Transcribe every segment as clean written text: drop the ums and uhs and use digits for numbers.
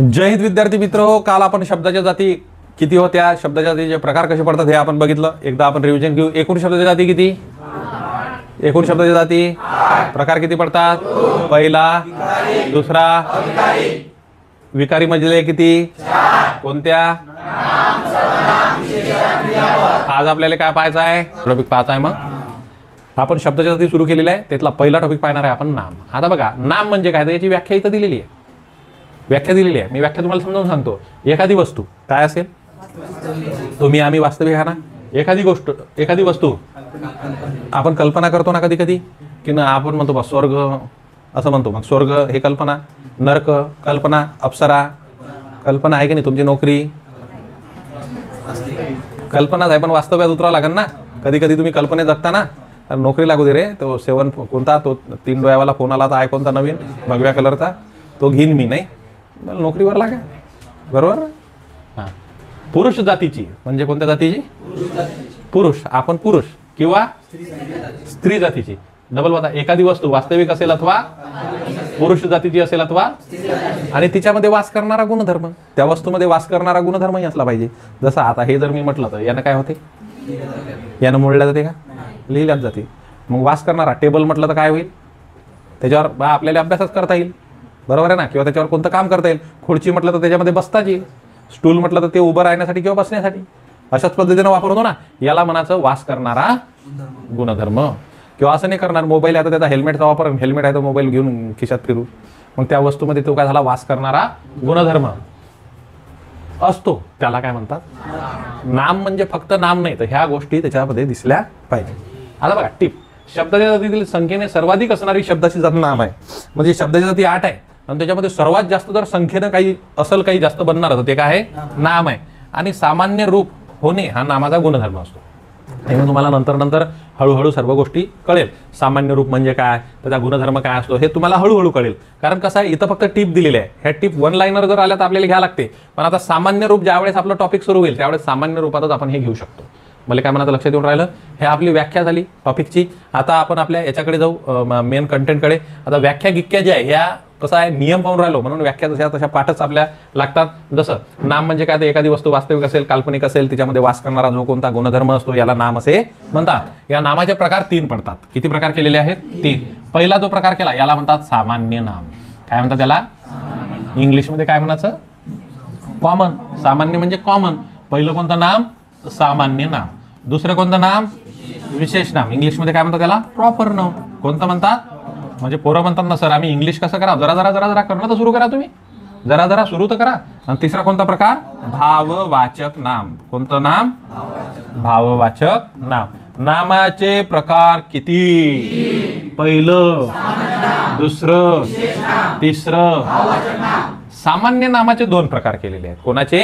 जय हिंद विद्यार्थी मित्र, काल आपण शब्दाच्या जाती किती होत्या, शब्दाच्या जातीचे प्रकार कसे पडतात हे आपण बघितलं. एकदा आपण रिव्हिजन घेऊ. एकूण शब्दाच्या जाती किती? एकूण शब्दाच्या जाती प्रकार किती पडतात? पहिला, दुसरा, विकारी मधले किती? कोणत्या? आज आपल्याला काय पाहायचं आहे? टॉपिक पाहायचा आहे. मग आपण शब्दाच्या जाती सुरू केलेला आहे. त्यातला पहिला टॉपिक पाहणार आहे आपण नाम. आता बघा, नाम म्हणजे काय, तर याची व्याख्या इथं दिलेली आहे. व्याख्या दिलेली आहे. मी व्याख्या तुम्हाला समजावून सांगतो. एखादी वस्तू काय असेल? तुम्ही आम्ही वास्तविक आहे ना. एखादी गोष्ट, एखादी वस्तू आपण कल्पना करतो ना कधी कधी, की ना आपण म्हणतो बा स्वर्ग असं म्हणतो. मग स्वर्ग हे कल्पना, नरक कल्पना, अप्सरा कल्पना आहे की नाही? तुमची नोकरी कल्पनाच आहे, पण वास्तव्यात उतरावं लागेल ना. कधी कधी तुम्ही कल्पनेत जगता ना. तर नोकरी लागू दे रे, तो 7 कोणता, तो 3 डोळ्यावाला फोन आला, तर आहे कोणता नवीन भगव्या कलरचा, तो घेईन मी. नाही, नोकरीवर लागा. बरोबर. हां, पुरुष जातीची म्हणजे कोणत्या जातीची? पुरुष. आपण पुरुष किंवा स्त्री जातीची. डबल बघा, एखादी वस्तू वास्तविक असेल अथवा पुरुष जातीची असेल अथवा, आणि तिच्यामध्ये वास करणारा गुणधर्म, त्या वस्तूमध्ये वास करणारा गुणधर्मही असला पाहिजे. जसं आता हे जर मी म्हटलं तर यानं काय होते? यानं मोडल्या जाते का? लिहिल्याच जाते. मग वास करणारा टेबल म्हटलं तर काय होईल? त्याच्यावर आपल्याला अभ्यासच करता येईल. बरोबर आहे ना. किंवा त्याच्यावर कोणतं काम करता येईल. खुर्ची म्हटलं तर त्याच्यामध्ये बसताच येईल. स्टूल म्हटलं तर ते उभं राहण्यासाठी किंवा बसण्यासाठी. अशाच पद्धतीनं वापर होतो ना. याला म्हणायचं वास करणारा गुणधर्म. किंवा असं नाही करणार, मोबाईल आहे तर त्याचा हेल्मेटचा वापर, हेल्मेट आहे तर मोबाईल घेऊन खिशात फिरू, मग त्या वस्तूमध्ये तो काय झाला? वास करणारा गुणधर्म असतो. त्याला काय म्हणतात? नाम. म्हणजे फक्त नाम नाही, तर ह्या गोष्टी त्याच्यामध्ये दिसल्या पाहिजे. आता बघा टिप, शब्दाच्या जातीतील संख्येने सर्वाधिक असणारी शब्दाची जात नाम आहे. म्हणजे शब्दाची जाती 8 आहे आणि त्याच्यामध्ये सर्वात जास्त जर संख्येनं काही असेल, काही जास्त बनणार तर ते काय आहे? नाम आहे. आणि सामान्य रूप होणे हा नामाचा गुणधर्म असतो. आणि तुम्हाला नंतर हळूहळू सर्व गोष्टी कळेल. सामान्य रूप म्हणजे काय, त्याचा गुणधर्म काय असतो, हे तुम्हाला हळूहळू कळेल. कारण कसं आहे, इथं फक्त टिप दिलेली आहे. ह्या टिप 1 लाईनर जर आल्या तर आपल्याला घ्यावं लागते. पण आता सामान्य रूप ज्यावेळेस आपलं टॉपिक सुरू होईल त्यावेळेस सामान्य रूपातच आपण हे घेऊ शकतो. मला काय म्हणायचं लक्षात येऊन राहिलं? हे आपली व्याख्या झाली टॉपिकची. आता आपण आपल्या याच्याकडे जाऊ, मेन कंटेंटकडे. आता व्याख्या गिक्या ज्या आहे ह्या कसं आहे, नियम पाहून राहिलो म्हणून व्याख्या जशा तशा पाठच आपल्या लागतात. जसं नाम म्हणजे काय, तर एखादी वस्तू वास्तविक असेल, काल्पनिक असेल, तिच्यामध्ये वास करणारा जो कोणता गुणधर्म असतो याला नाम असे म्हणतात. या नामाचे प्रकार 3 पडतात. किती प्रकार केलेले आहेत? 3. पहिला जो प्रकार केला याला म्हणतात सामान्य नाम. काय म्हणतात त्याला? इंग्लिशमध्ये काय म्हणायचं? कॉमन. सामान्य म्हणजे कॉमन. पहिलं कोणतं नाम? सामान्य नाम. दुसरं कोणतं नाम? विशेष नाम. इंग्लिशमध्ये काय म्हणतात त्याला? Proper noun. कोणतं म्हणतात? म्हणजे पोरं म्हणतात ना सर आम्ही इंग्लिश कसं करा, जरा जरा जरा जरा करणं तर सुरू करा तुम्ही, जरा जरा सुरू तर करा. आणि तिसरा कोणता प्रकार? भाववाचक नाम. कोणतं नाम? भाववाचक नाम. नामाचे प्रकार किती? पहिलं, दुसरं, तिसरं. सामान्य नामाचे 2 प्रकार केलेले आहेत. कोणाचे?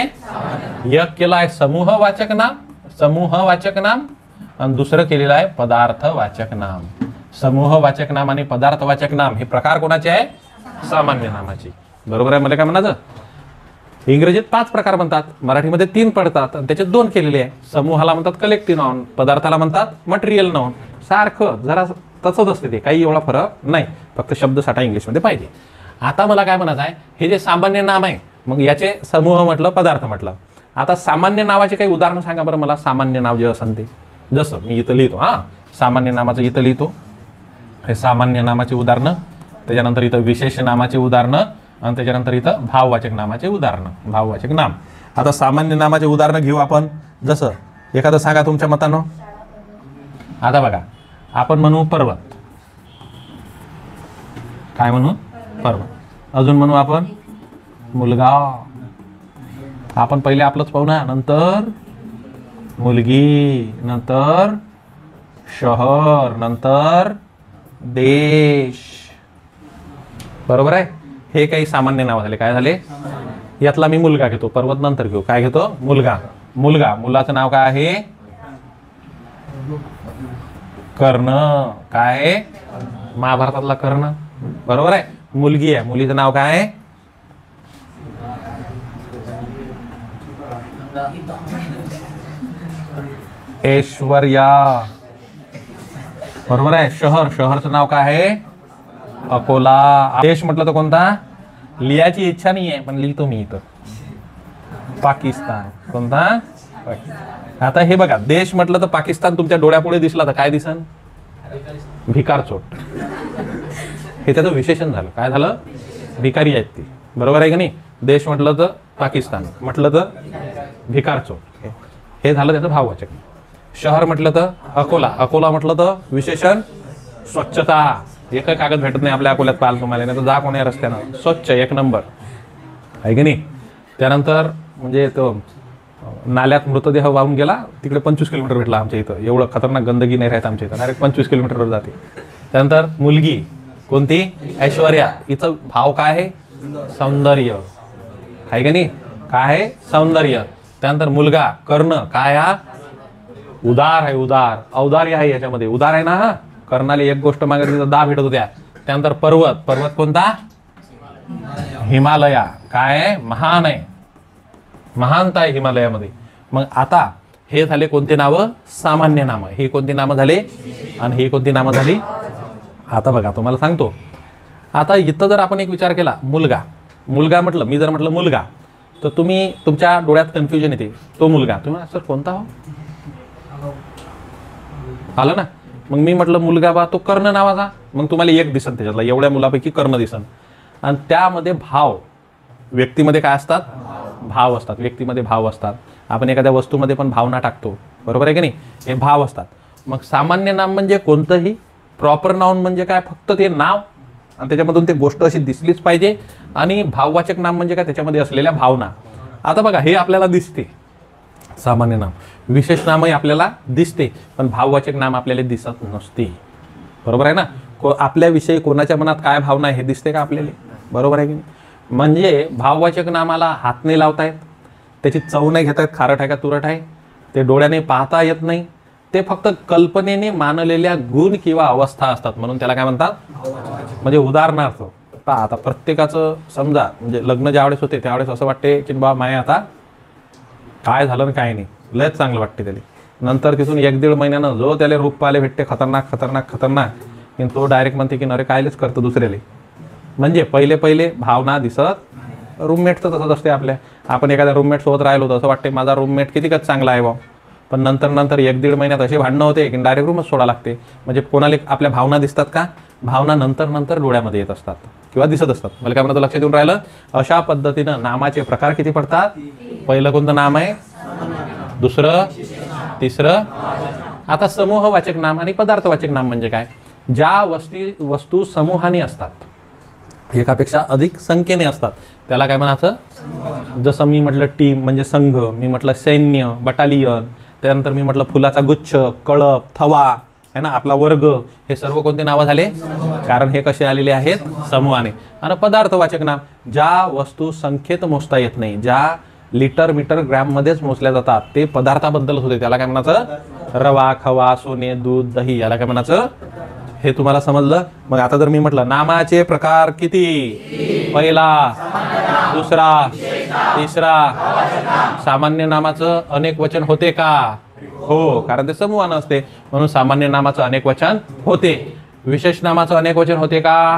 एक केला आहे समूहवाचक नाम, समूहवाचक नाम, आणि दुसरं केलेलं आहे पदार्थवाचक नाम. समूहवाचक नाम आणि पदार्थवाचक नाम हे प्रकार कोणाचे आहे? सामान्य नामाचे. बरोबर आहे. मला काय म्हणायचं, इंग्रजीत 5 प्रकार म्हणतात, मराठीमध्ये 3 पडतात आणि त्याचे 2 केलेले आहे. समूहाला म्हणतात कलेक्टिव्ह नाउन, पदार्थाला म्हणतात मटेरियल नाउन. सारखं जरा तसंच असते ते, काही एवढा फरक नाही, फक्त शब्दसाठा इंग्लिशमध्ये पाहिजे. आता मला काय म्हणायचं आहे, हे जे सामान्य नाम आहे, मग याचे समूह म्हटलं, पदार्थ म्हटलं. आता सामान्य नावाचे काही उदाहरण सांगा बरं मला. सामान्य नाव जे असेल ते, जसं मी इथं लिहितो, सामान्य नामाचं इथं लिहितो, हे सामान्य नामाचे उदाहरणं. त्याच्यानंतर इथं विशेष नामाचे उदाहरणं, आणि त्याच्यानंतर इथं भाववाचक नामाचे उदाहरणं, भाववाचक नाम. आता सामान्य नामाचे उदाहरणं घेऊ आपण. जसं एखादं सांगा तुमच्या मतानं. आता बघा, आपण म्हणू पर्वत. काय म्हणू? पर्वत. अजून म्हणू आपण मुलगा. आपण पहिले आपलंच पाहू ना, नंतर मुलगी, नंतर शहर, नंतर देश. बरोबर आहे. हे काही सामान्य नाव झाले. काय झाले? यातला मी मुलगा घेतो, पर्वत नंतर घेऊ. काय घेतो? मुलगा. मुलगा. मुलाचं नाव काय आहे? कर्ण. काय आहे? महाभारतातला कर्ण. बरोबर आहे. मुलगी आहे, मुलीचं नाव काय आहे? ऐश्वर्या. बरोबर आहे. शहर. शहरचं नाव काय आहे? अकोला. देश म्हटलं तर कोणता? लिहायची इच्छा नाही आहे, पण लिहितो मी इथं. पाकिस्तान. कोणता? आता हे बघा, देश म्हटलं तर पाकिस्तान तुमच्या डोळ्यापुढे दिसला तर काय दिसन? भिकार चोट. हे त्याचं विशेषण झालं. काय झालं? भिकारी आहेत ती. बरोबर आहे का नाही? देश म्हटलं तर पाकिस्तान, म्हटलं तर भिकार चोट. हे झालं त्याचं भाववाचक. शहर म्हटलं तर अकोला, अकोला म्हटलं तर विशेषण स्वच्छता. एक कागद भेटत नाही आपल्या अकोल्यात पाहाल तुम्हाला, नाही तर जा कोण्या रस्त्यानं, स्वच्छ एक नंबर आहे की नाही. त्यानंतर म्हणजे तो नाल्यात मृतदेह वाहून गेला, तिकडे 25 किलोमीटर भेटला आमच्या इथं. एवढं खतरनाक गंदगी नाही राहत आमच्या इथं, डायरेक्ट 25 किलोमीटरवर जाते. त्यानंतर मुलगी कोणती? ऐश्वर्या. हिचं भाव काय आहे? सौंदर्य आहे का नाही? काय आहे? सौंदर्य. त्यानंतर मुलगा कर्ण, काय हा? उदार आहे. उदार, औदार्य आहे याच्यामध्ये. उदार आहे ना. हा कर्णाला एक गोष्ट मागितली तर 10 भेटत होत्या. त्यानंतर पर्वत, पर्वत कोणता? हिमालया. काय आहे? महान आहे, महानता आहे हिमालयामध्ये. मग आता हे झाले कोणते नावं? सामान्य नामं. ही कोणती नामं झाले आणि ही कोणती नामं झाली? आता बघा तुम्हाला सांगतो. आता इथं जर आपण एक विचार केला, मुलगा, मुलगा म्हटलं, मी जर म्हटलं मुलगा, तर तुम्ही तुमच्या डोळ्यात कन्फ्युजन येते. तो मुलगा, तुम्ही सर कोणता हो? आलं ना. मग मी म्हटलं मुलगा बा तो कर्ण नावाचा, मग तुम्हाला एक दिसन त्याच्यातला, एवढ्या मुलापैकी कर्ण दिसन. आणि त्यामध्ये भाव, व्यक्तीमध्ये काय असतात? भाव असतात. व्यक्तीमध्ये भाव असतात. आपण एखाद्या वस्तूमध्ये पण भावना टाकतो, बरोबर आहे की नाही? हे भाव असतात. मग सामान्य नाम म्हणजे कोणतंही, प्रॉपर नाउन म्हणजे काय? फक्त ते नाव आणि त्याच्यामधून ते गोष्ट अशी दिसलीच पाहिजे. आणि भाववाचक नाम म्हणजे काय? त्याच्यामध्ये असलेल्या भावना. आता बघा, हे आपल्याला दिसते सामान्य नाम, विशेष नामही आपल्याला दिसते, पण भाववाचक नाम आपल्याला दिसत नसते. बरोबर आहे ना? आपल्याविषयी कोणाच्या मनात काय भावना आहे हे दिसते का आपल्याला? बरोबर आहे की नाही? म्हणजे भाववाचक नामाला हात नाही लावतायत, त्याची चव नाही घेतायत, खारट आहे का तुरट आहे, ते डोळ्याने पाहता येत नाही. ते फक्त कल्पनेने मानलेल्या गुण किंवा अवस्था असतात, म्हणून त्याला काय म्हणतात? म्हणजे उदाहरणार्थ पहा, आता प्रत्येकाचं समजा म्हणजे लग्न ज्यावेळेस होते त्यावेळेस असं वाटते की बा माय आता काय झालं काय नाही, लयच चांगलं वाटते त्याला. नंतर तिथून 1-1.5 महिन्यानं जो त्याला रूप पाहायला भेटते खतरनाक खतरनाक खतरनाक, की तो डायरेक्ट म्हणते की अरे कायलेच करतो दुसऱ्याला. म्हणजे पहिले पहिले भावना दिसत. रूममेटचं तसंच असते आपल्या. आपण एखाद्या रूममेट सोबत राहिलो तर असं वाटते माझा रूममेट कितीकच चांगला आहे बा, पण नंतर नंतर 1-1.5 महिन्यात असे भांडणं होते की डायरेक्ट रूमच सोडा लागते. म्हणजे कोणाला आपल्या भावना दिसतात का? भावना नंतर नंतर डोळ्यामध्ये येत असतात किंवा दिसत असतात. मला काय म्हणतो लक्षात येऊन राहिलं? अशा पद्धतीनं नामाचे प्रकार किती पडतात? पहिलं कोणतं नाम आहे? दुसरं, तिसरं. आता समूहवाचक नाम आणि पदार्थवाचक नाम म्हणजे काय? ज्या वस्तू समूहाने असतात, एकापेक्षा अधिक संख्येने असतात, त्याला काय म्हणायचं? जसं मी म्हटलं टीम म्हणजे संघ, मी म्हटलं सैन्य बटालियन, त्यानंतर मी म्हटलं फुलाचा गुच्छ, कळप, थवा है ना, आपला वर्ग, हे सर्व कोणते नावं झाले? कारण हे कसे आलेले आहेत? समूहाने. आणि पदार्थवाचक नाम ज्या वस्तू संख्येत मोजता येत नाही, ज्या लिटर मीटर ग्रॅम मध्येच मोजल्या जातात, ते पदार्थाबद्दल होते, त्याला काय म्हणायचं? रवा, खवा, सोने, दूध, दही, याला काय म्हणायचं? हे तुम्हाला समजलं? मग आता जर मी म्हटलं नामाचे प्रकार किती? पहिला, दुसरा, तिसरा. सामान्य नामाचं अनेक वचन होते का? हो, कारण ते समूहानं असते म्हणून सामान्य नामाचं अनेक वचन होते. विशेष नामाचं अनेक वचन होते का?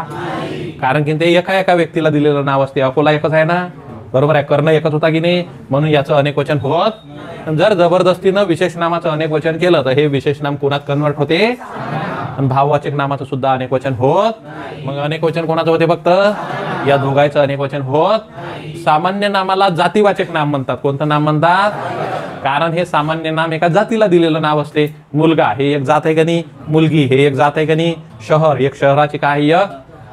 कारण की ते एका एका व्यक्तीला दिलेलं नाव असते. अकोला एकच आहे ना, बरोबर आहे? कर्ण एकच होता की नाही, म्हणून याचं अनेक वचन होत. जर जबरदस्तीनं विशेष नामाचं अनेक वचन केलं तर हे विशेष नाम कोणात कन्वर्ट होते? आणि भाववाचक नामाचं सुद्धा अनेक वचन होत. मग अनेक वचन कोणाचं होते? फक्त या दोघांचं अनेक वचन होत. सामान्य नामाला जातीवाचक नाम म्हणतात. कोणतं नाम म्हणतात? कारण हे सामान्य नाम एका जातीला दिलेलं नाव असते. मुलगा हे एक जात आहे का नाही, मुलगी हे एक जात आहे का नाही, शहर एक शहराची काय एक,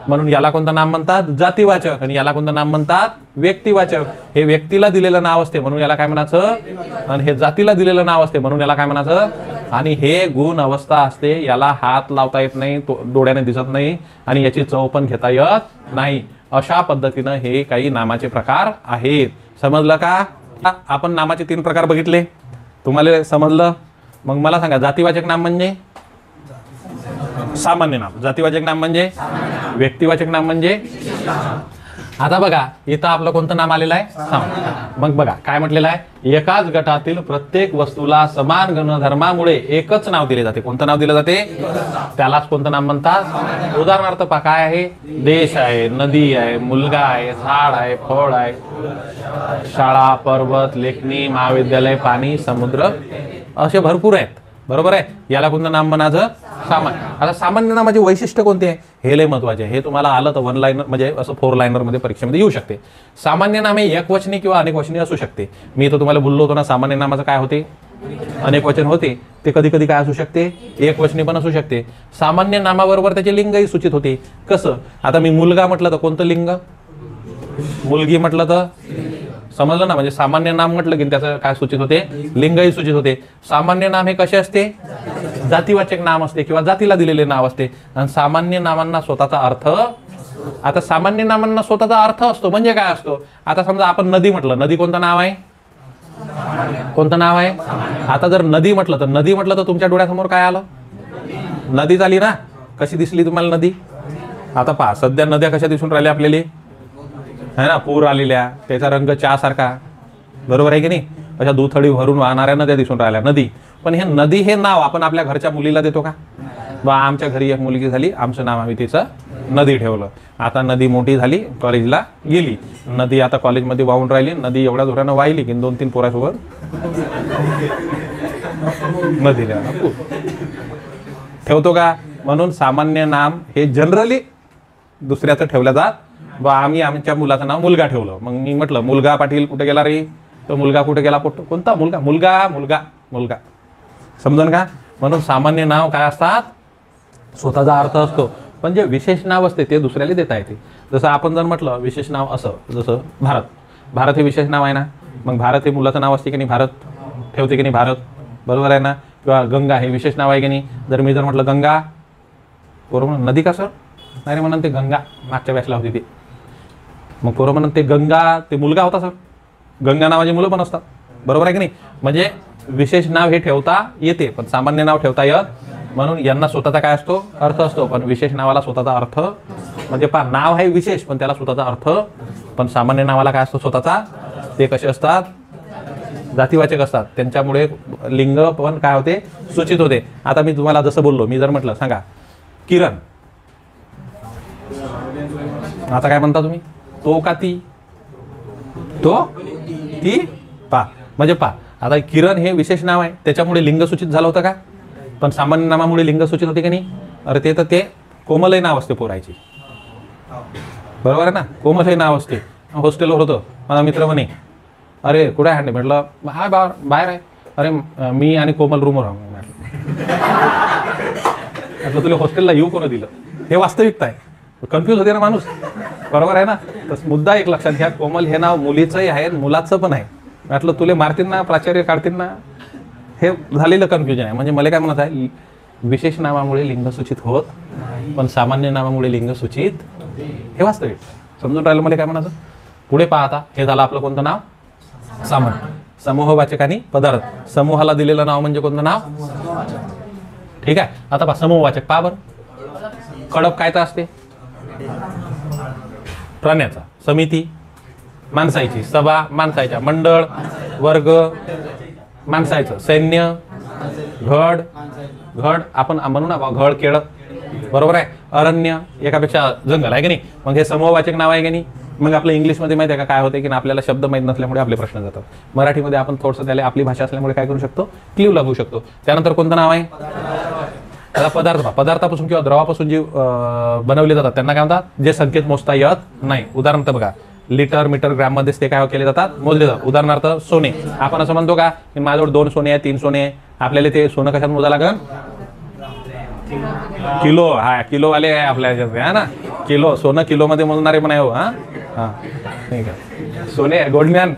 म्हणून याला कोणतं नाम म्हणतात? जातीवाचक. आणि याला कोणतं नाम म्हणतात? व्यक्तिवाचक. हे व्यक्तीला दिलेलं नाव असते म्हणून याला काय म्हणायचं? आणि हे जातीला दिलेलं नाव असते म्हणून याला काय म्हणायचं? आणि हे गुण अवस्था असते, याला हात लावता येत नाही, डोळ्याने दिसत नाही आणि याची चव पण घेता येत नाही. अशा पद्धतीनं हे काही नामाचे प्रकार आहेत. समजलं का? आपण नामाचे 3 प्रकार बघितले, तुम्हाला समजलं? मग मला सांगा जातीवाचक नाम म्हणजे? सामान्य नाम. जातीवाचक नाम म्हणजे? व्यक्तिवाचक नाम म्हणजे? आता बघा इथं आपलं कोणतं नाम आलेलं आहे? सामान्य. मग बघा काय म्हटलेलं आहे? एकाच गटातील प्रत्येक वस्तूला समान गुणधर्मामुळे एकच नाव दिले जाते. कोणतं नाव दिलं जाते? त्यालाच कोणतं नाम म्हणतात? उदाहरणार्थ पहा काय आहे? देश आहे, नदी आहे, मुलगा आहे, झाड आहे, फळ आहे, शाळा, पर्वत, लेखणी, महाविद्यालय, पाणी, समुद्र असे भरपूर आहेत. बरोबर आहे. याला कोणतं नाम म्हणायचं? सामान्य. आता सामान्य नामाचे वैशिष्ट्य कोणते आहे? हे लय महत्वाचे. हे तुम्हाला आलं तर 1 लाईनर म्हणजे असं 4 लाईनर मध्ये परीक्षेमध्ये येऊ शकते. सामान्य नाम हे एकवचनी किंवा अनेकवचनी असू शकते. मी तर तुम्हाला बोललो होतो ना, सामान्य नामाचं काय होते? अनेक वचन होते. ते कधी कधी काय असू शकते? एकवचनी पण असू शकते. सामान्य नामाबरोबर त्याचे लिंगही सूचित होते. कसं? आता मी मुलगा म्हटलं तर कोणतं लिंग? मुलगी म्हटलं तर समजलं ना. म्हणजे सामान्य नाम म्हटलं की त्याचं काय सूचित होते? लिंगही सूचित होते. सामान्य नाम हे कसे असते? जातीवाचक नाम असते किंवा जातीला दिलेले नाव असते. आणि सामान्य नामांना स्वतःचा अर्थ, आता सामान्य नामांना स्वतःचा अर्थ असतो. म्हणजे काय असतो? आता समजा आपण नदी म्हटलं, नदी कोणतं नाव आहे? कोणतं नाव आहे? आता जर नदी म्हटलं तर तुमच्या डोळ्यासमोर काय आलं? नदीच आली ना. कशी दिसली तुम्हाला नदी? आता पहा सध्या नद्या कशा दिसून राहिल्या आपल्याला? है ना, पूर आलेल्या, त्याचा रंग चहा सारखा. बरोबर आहे की नाही? अशा दुथडी भरून वाहणाऱ्या नद्या दिसून राहिल्या, नदी. पण हे नदी हे नाव आपण आपल्या घरच्या मुलीला देतो का? बा आमच्या घरी एक मुलगी झाली, आमचं नाव आम्ही तिचं नदी ठेवलं. आता नदी मोठी झाली, कॉलेजला गेली. नदी आता कॉलेजमध्ये वाहून राहिली. नदी एवढ्या जोरानं वाहिली की 2-3 पोरासोबत नदीला ठेवतो का? म्हणून सामान्य नाम हे जनरली दुसऱ्याचं ठेवलं जात. बा आम्ही आमच्या मुलाचं नाव मुलगा ठेवलं. मग मी म्हटलं मुलगा पाटील कुठे गेला रे? तो मुलगा कुठे गेला? कोणता मुलगा? मुलगा मुलगा मुलगा. समजून का? म्हणून सामान्य नाव काय असतात? स्वतःचा अर्थ असतो. पण जे विशेष नाव असते ते दुसऱ्याला देता येते. जसं आपण जर म्हटलं विशेष नाव असं, जसं भारत. भारत हे विशेष नाव आहे ना. मग भारत हे मुलाचं नाव असते की नाही? भारत ठेवते की नाही भारत? बरोबर आहे ना. किंवा गंगा हे विशेष नाव आहे की नाही? जर मी जर म्हटलं गंगा, बरोबर नदी का सर? नाही म्हणून ते गंगा मागच्या बॅचला होती ती. मग पोरं म्हणून ते गंगा, ते मुलगा होता सर. गंगा नावाची मुलं पण असतात. बरोबर आहे की नाही? म्हणजे विशेष नाव हे ठेवता येते पण सामान्य नाव ठेवता येत. म्हणून यांना स्वतःचा काय असतो? अर्थ असतो. पण विशेष नावाला स्वतःचा अर्थ, म्हणजे पहा नाव आहे विशेष पण त्याला स्वतःचा अर्थ. पण सामान्य नावाला काय असतो? स्वतःचा. ते कसे असतात? जातीवाचक असतात. त्यांच्यामुळे लिंग पण काय होते? सूचित होते. आता मी तुम्हाला जसं बोललो, मी जर म्हटलं सांगा किरण, आता काय म्हणता तुम्ही? तो का ती? तो ती पा म्हणजे पा. आता किरण हे विशेष नाव आहे त्याच्यामुळे लिंग सूचित झालं होतं का? पण सामान्य नामामुळे लिंग सूचित होते की नाही? अरे ते तर ते कोमलही नाव असते पोरायची. बरोबर आहे ना. कोमल हे नाव असते. हॉस्टेलवर होतं, माझा मित्र म्हणे अरे कुठे आहे? म्हटलं हा बाहेर आहे. अरे मी आणि कोमल रूमवर राहू. म्हटलं तुला हॉस्टेलला येऊ कोण दिलं? हे वास्तविकता आहे. कन्फ्यूज होते ना माणूस. बरोबर आहे ना. तर मुद्दा एक लक्षात घ्या, कोमल हे नाव मुलीचंही आहे मुलाचं पण आहे. म्हटलं तुले मारतील ना, प्राचार्य काढतील ना. हे झालेलं कन्फ्युजन आहे. म्हणजे मला काय म्हणत आहे, विशेष नावामुळे लिंग सूचित होत पण सामान्य नावामुळे लिंग सूचित, हे वास्तविक. समजून राहिलं मला काय म्हणायचं? पुढे पाहता हे झालं आपलं कोणतं नाव? सामान्य. समूहवाचक आणि पदार्थ. समूहाला दिलेलं नाव म्हणजे कोणतं नाव? ठीक आहे. आता पहा समूहवाचक पहा बरं. कडप कायचा असते? प्राण्याचा. समिती माणसाची. सभा माणसाच्या. मंडळ वर्ग माणसाचं. सैन्य घड, घड आपण म्हणू ना घड केळ. बरोबर आहे. अरण्य एकापेक्षा जंगल आहे की नाही? मग हे समूहवाचक नाव आहे की नाही? मग आपलं इंग्लिशमध्ये माहिती आहे का काय होते की आपल्याला शब्द माहीत नसल्यामुळे आपले प्रश्न जातात. मराठीमध्ये आपण थोडंसं त्याला आपली भाषा असल्यामुळे काय करू शकतो? क्ल्यू लागू शकतो. त्यानंतर कोणतं नाव आहे? त्याला पदार्थ. पदार्थापासून किंवा द्रवापासून जे बनवले जातात त्यांना काय म्हणतात? जे संकेत मोजता येत नाही. उदाहरणार्थ बघा लिटर मीटर ग्रॅम मध्येच ते काय केले जातात? मोजले जातात. उदाहरणार्थ सोने. आपण असं म्हणतो का की माझ्याजवळ 2 सोने आहे 3 सोने आहे. आपल्याला ते सोनं कशात मोजायला लागेल? किलो. हा किलोवाले आहे आपल्या ह्याच्यात आहे ना. किलो सोनं किलोमध्ये मोजणारे पण आहे हो. हा हा ठीक आहे. सोने गोल्डमॅन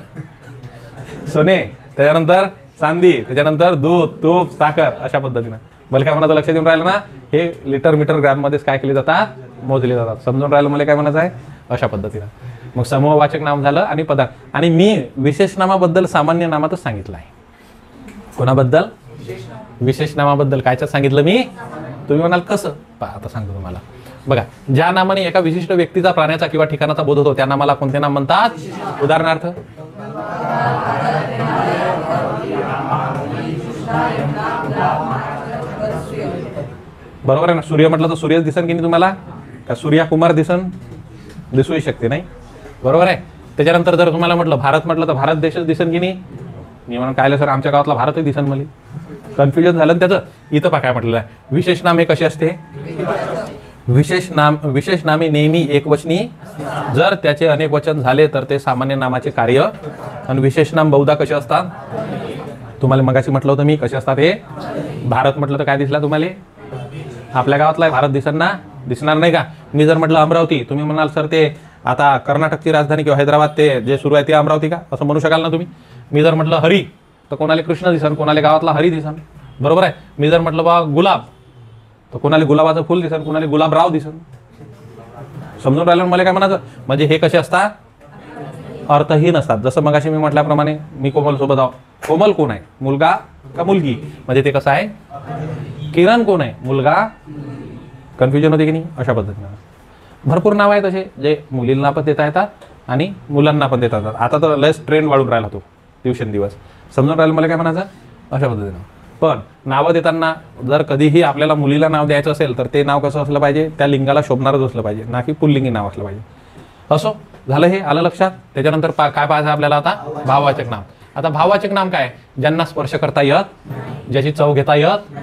सोने, त्याच्यानंतर चांदी, त्याच्यानंतर दूध तूप साखर, अशा पद्धतीनं. मला काय म्हणायचं लक्षात येऊन राहिलं ना? हे लिटर मीटर ग्रॅम मध्येच काय केले जातात? मोजले जातात. समजून राहिलं मला काय म्हणायचं आहे? अशा पद्धतीनं. मग समूहवाचक नाम झालं आणि पदार्थ. आणि मी विशेष नामाबद्दल सामान्य नामातच सांगितलं आहे. कोणाबद्दल? विशेष नामाबद्दल कायच्यात सांगितलं मी? तुम्ही म्हणाल कसं? पहा आता सांगतो तुम्हाला. बघा, ज्या नामाने एका विशिष्ट व्यक्तीचा, प्राण्याचा किंवा ठिकाणाचा बोध होतो त्या नामाला कोणते नाम म्हणतात? उदाहरणार्थ बरोबर आहे ना. सूर्य म्हटलं तर सूर्य दिसन की नाही तुम्हाला? का सूर्या कुमार दिसन? दिसूही शकते नाही, बरोबर आहे. त्याच्यानंतर जर तुम्हाला म्हटलं भारत म्हटलं तर भारत देशच दिसन की नाही? मी म्हणून काय सर आमच्या गावातला भारतही दिसन मला. कन्फ्युजन झालं ना त्याचं. इथं पहा काय म्हटलेलं आहे, विशेष नाम हे कसे असते? विशेष नामे नेहमी एकवचनी, जर त्याचे अनेक वचन झाले तर ते सामान्य नामाचे कार्य. आणि विशेष नाम बहुधा कसे असतात? तुम्हाला मगाशी म्हटलं होतं मी कसे असतात हे. भारत म्हटलं तर काय दिसला तुम्हाला? आपल्या गावातला भारत दिसणार नाही का? मी जर म्हटलं अमरावती, तुम्ही म्हणाल सर ते आता कर्नाटकची राजधानी किंवा हैदराबाद ते जे सुरू आहे ते अमरावती का, असं म्हणू शकाल ना तुम्ही. मी जर म्हटलं हरी तर कोणाला कृष्ण दिसन, कोणाला गावातला हरी दिसन, बरोबर आहे. मी जर म्हटलं बा गुलाब तर कोणाला गुलाबाचं फुल दिसन, कोणाला गुलाबराव दिसन. समजून राहिलं मला काय म्हणायचं? म्हणजे हे कसे असतात? अर्थहीन असतात. जसं मगाशी मी म्हटल्याप्रमाणे मी कोमल सोबत आहो. कोमल कोण आहे? मुलगा का मुलगी? म्हणजे ते कसं आहे? किरण कोण आहे? मुलगा. कन्फ्युजन होते की नाही? अशा पद्धतीने भरपूर नाव आहेत असे जे मुलींना पण देता येतात आणि मुलांना पण देता येतात. आता तर लस ट्रेंड वाढून राहिला तो दिवसेंदिवस. समजून राहिलं मला काय म्हणायचं? अशा पद्धतीनं. पण नावं देताना जर कधीही आपल्याला मुलीला नाव द्यायचं असेल तर ते नाव कसं असलं पाहिजे? त्या लिंगाला शोभणारच असलं पाहिजे, ना की पुल्लिंगी नाव असलं पाहिजे. असो झालं, हे आलं लक्षात. त्याच्यानंतर काय पाहायचं आपल्याला आता? भाववाचक नाम. आता भाववाचक नाम काय? ज्यांना स्पर्श करता येत, ज्याची चव घेता येत,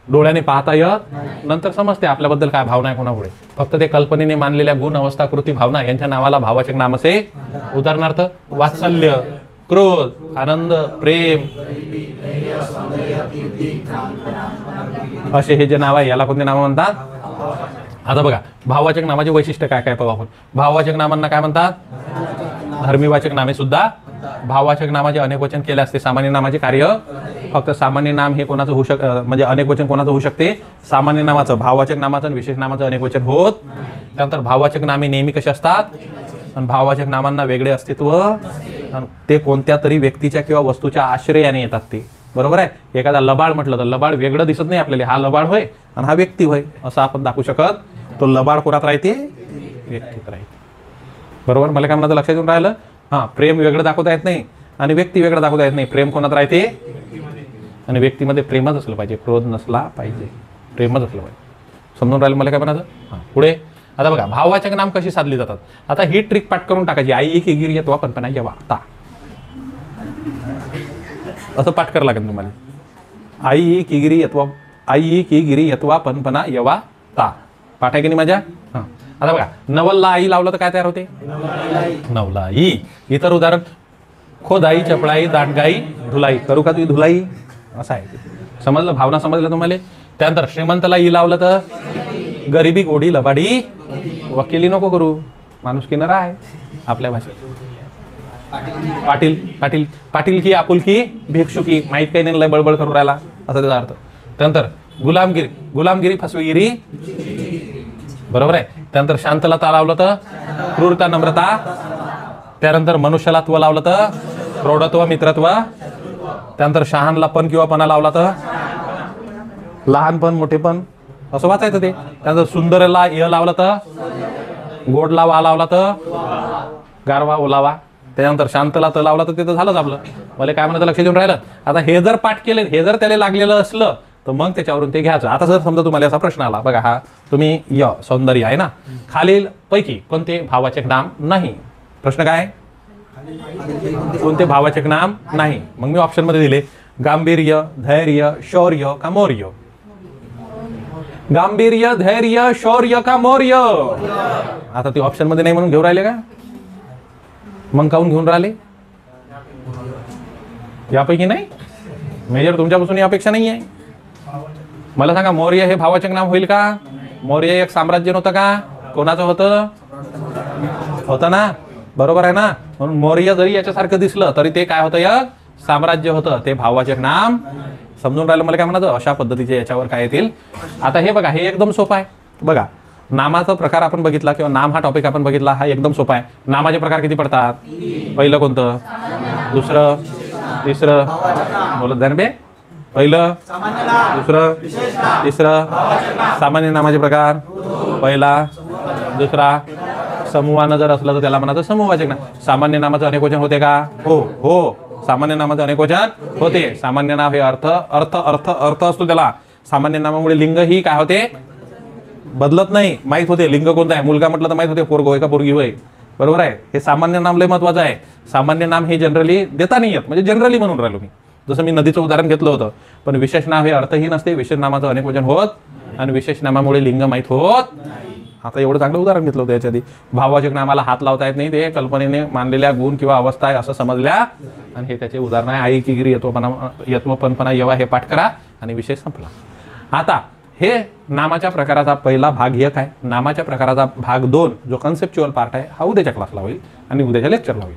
डोळ्याने पाहता येत, नंतर समजते आपल्याबद्दल काय भावना आहे कोणापुढे. फक्त ते कल्पनेने मानलेल्या गुण, अवस्था, कृती, भावना यांच्या नावाला भाववाचक नाम असे. उदाहरणार्थ वात्सल्य, क्रोध, आनंद, प्रेम असे हे जे नाव आहे याला कोणते नाव म्हणतात? आता बघा, भाववाचक नामाचे वैशिष्ट्य काय काय पाहू आपण. भाववाचक नामांना काय म्हणतात? धर्मीवाचक नामे सुद्धा. भाववाचक नामाचे अनेक वचन केले असते. सामान्य नामाचे कार्य फक्त सामान्य नाम हे कोणाचं होऊ म्हणजे अनेक वचन कोणाचं होऊ शकते? सामान्य नामाचं. भाववाचक नामाचं आणि विशेष नामाचं अनेक वचन होत. त्यानंतर भाववाचक नामे नेहमी कशी असतात? आणि भाववाचक नामांना वेगळे अस्तित्व. ते कोणत्या तरी व्यक्तीच्या किंवा वस्तूच्या आश्रयाने येतात ते, बरोबर आहे. एखादा लबाड म्हटलं तर लबाड वेगळं दिसत नाही आपल्याला, हा लबाड होय आणि हा व्यक्ती होय असं आपण दाखवू शकत. तो लबाड कोणात राहते? व्यक्तीत राहते, बरोबर. मला काय म्हणायचं लक्षात येऊन राहिलं? हा, प्रेम वेगळं दाखवता येत नाही आणि व्यक्ती वेगळं दाखवता येत नाही. प्रेम कोणात राहते? आणि व्यक्तीमध्ये प्रेमच असलं पाहिजे, क्रोध नसला पाहिजे, प्रेमच असलं पाहिजे. समजून राहिलं मला काय म्हणायचं? हा, पुढे आता बघा, भाववाचक नाम कशी साधली जातात. आता ही ट्रिक पाठ करून टाकायची. आई एक गिरी येतो पण जेव्हा ता असं पाठ करावं लागेल तुम्हाला. आई की गिरी यत्वा, आई की गिरी यत्वा पणपणा यवा ता. पाठ आहे की नाही माझ्या? हा, आता बघा, नवलला आई लावलं तर काय तयार होते? नवलाई. इतर उदाहरण, खोदाई, चपळाई, दांडगाई, धुलाई. करू का तुझी धुलाई? असं आहे. समजलं? भावना समजलं तुम्हाला? त्यानंतर श्रीमंतला ई लावलं तर गरिबी, गोडी, लबाडी, वकिली नको करू, माणूस किनार आहे आपल्या भाषेत. पाटील पाटील पाटील की आपुलकी, भिक्षुकी, माहीत काही नाही, लय बळबळ करून राहिला असा त्याचा अर्थ. त्यानंतर गुलामगिरी, गुलामगिरी, फसवेगिरी, बरोबर आहे. त्यानंतर शांतला ता लावलं तर क्रूरता, नम्रता. त्यानंतर मनुष्याला त्व लावलं तर प्रौढत्व, मित्रत्व. त्यानंतर शहानला पण किंवा पणा लावला तर लहानपण, मोठेपण असं वाचायचं ते. त्यानंतर सुंदरला य लावलं तर गोडला वा लावला तर गारवा, ओलावा. त्यानंतर शांतला तर लावला तर ते तर झालंच आपलं. मला काय म्हणायचं लक्षात येऊन राहिलं? आता हे जर पाठ केले, हे जर त्याला लागलेलं असलं तर मग त्याच्यावरून ते घ्यायचं. आता जर समजा तुम्हाला असा प्रश्न आला, बघा हा तुम्ही य सौंदर्य आहे ना, खालील पैकी कोणते भाववाचक नाम नाही? प्रश्न काय? कोणते भाववाचक नाम नाही? मग मी ऑप्शन मध्ये दिले, गांभीर्य, धैर्य, शौर्य का मौर्य. गांभीर्य, धैर्य, शौर्य का मौर्य. आता ते ऑप्शन मध्ये नाही म्हणून घेऊन राहिले का? मग काहून घेऊन राहिले? यापैकी नाही? मेजर तुमच्यापासून ही अपेक्षा नाही आहे. मला सांगा, मौर्य हे भाववाचक नाम होईल का? मौर्य एक साम्राज्य नव्हतं का? कोणाचं होतं? होतं ना, बरोबर आहे ना. म्हणून मौर्य जरी याच्यासारखं दिसलं तरी ते काय होतं? एक साम्राज्य होतं, ते भाववाचक नाम. समजून राहिलं मला काय म्हणायचं? अशा पद्धतीचे याच्यावर काय येतील. आता हे बघा, हे एकदम सोपं आहे. बघा, नामाचा प्रकार आपण बघितला किंवा नाम हा टॉपिक आपण बघितला, हा एकदम सोपा आहे. नामाचे प्रकार किती पडतात? पहिलं कोणतं? दुसरं, तिसरं, बोलत जाण बे. पहिलं, दुसरं, तिसरं. सामान्य नामाचे प्रकार, पहिला, दुसरा. समूहानं जर असलं तर त्याला म्हणायचं समूहवाचक नाम. सामान्य नामाचं अनेकवचन होते का? हो हो, सामान्य नामाचं अनेकवचन होते. सामान्य नाम हे अर्थ अर्थ अर्थ अर्थ असतो त्याला. सामान्य नामामुळे लिंग ही काय होते? बदलत नाही. माहित होते लिंग कोणतं आहे. मुलगा म्हटलं तर माहित होते पोरगो होय का पोरगी होय. बरोबर आहे. हे सामान्य नाम लय महत्वाचं आहे. सामान्य नाम हे जनरली देता नाही येत, म्हणजे जनरली म्हणून राहिलो मी. जसं मी नदीचं उदाहरण घेतलं होतं. पण विशेष नाम हे अर्थही नसते. विशेष नामाचं अनेकवचन होत आणि विशेष नामामुळे लिंग माहित होत. आता एवढं चांगलं उदाहरण घेतलं होतं याच्या आधी. भाववाचक नामाला हात लावता येत नाही, ते कल्पनेने मानलेल्या गुण किंवा अवस्था आहे असं समजल्या. आणि हे त्याचे उदाहरण आहे. आई की गिरी यत्वपणपणा येवा हे पाठ करा आणि विषय संपला. आता हे नामाच्या प्रकाराचा पहिला भाग एक आहे. नामाच्या प्रकाराचा भाग 2 जो कन्सेप्च्युअल पार्ट आहे हा उद्याच्या क्लासला होईल आणि उद्याच्या लेक्चरला होईल.